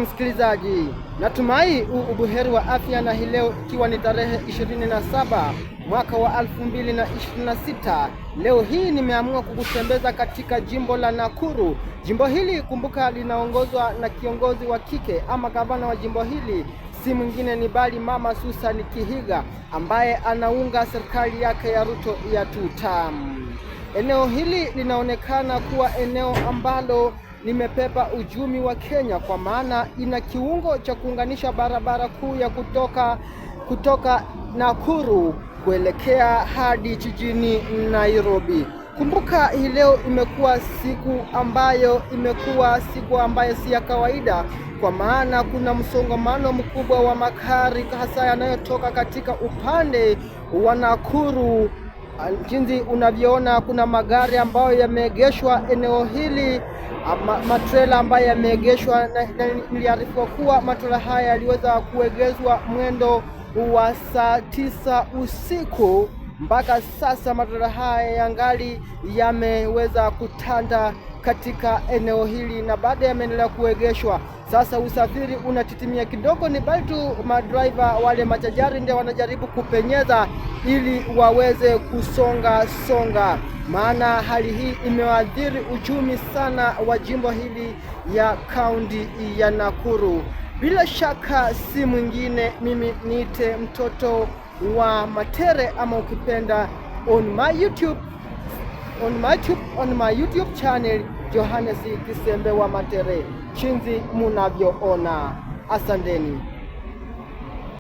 Msikilizaji, natumai ubuheri wa afya, na hii leo ikiwa ni tarehe 27 mwaka wa 2026. Leo hii nimeamua kukutembeza katika jimbo la Nakuru. Jimbo hili kumbuka linaongozwa na kiongozi wa kike ama gavana wa jimbo hili si mwingine ni bali Mama Susan Kihika, ambaye anaunga serikali yake ya Ruto ya 2 term. Eneo hili linaonekana kuwa eneo ambalo limepepa uchumi wa Kenya, kwa maana ina kiungo cha kuunganisha barabara kuu ya kutoka Nakuru kuelekea hadi jijini Nairobi. Kumbuka hii leo imekuwa siku ambayo si ya kawaida, kwa maana kuna msongamano mkubwa wa magari hasa yanayotoka katika upande wa Nakuru. Jinsi unavyoona kuna magari ambayo yameegeshwa eneo hili, matrela ambayo yameegeshwa, na niliarifiwa kuwa matrela haya yaliweza kuegezwa mwendo wa saa 9 usiku. Mpaka sasa matrela haya yangali yameweza kutanda katika eneo hili, na baada yameendelea kuegeshwa. Sasa usafiri unatitimia kidogo, ni bali tu madriver wale machajari ndio wanajaribu kupenyeza ili waweze kusonga, maana hali hii imewadhiri uchumi sana wa jimbo hili ya kaunti ya Nakuru. Bila shaka si mwingine, mimi niite mtoto wa Matere, ama ukipenda on my YouTube channel Johannes Kisembe wa Matere, chinzi munavyoona. Asanteni.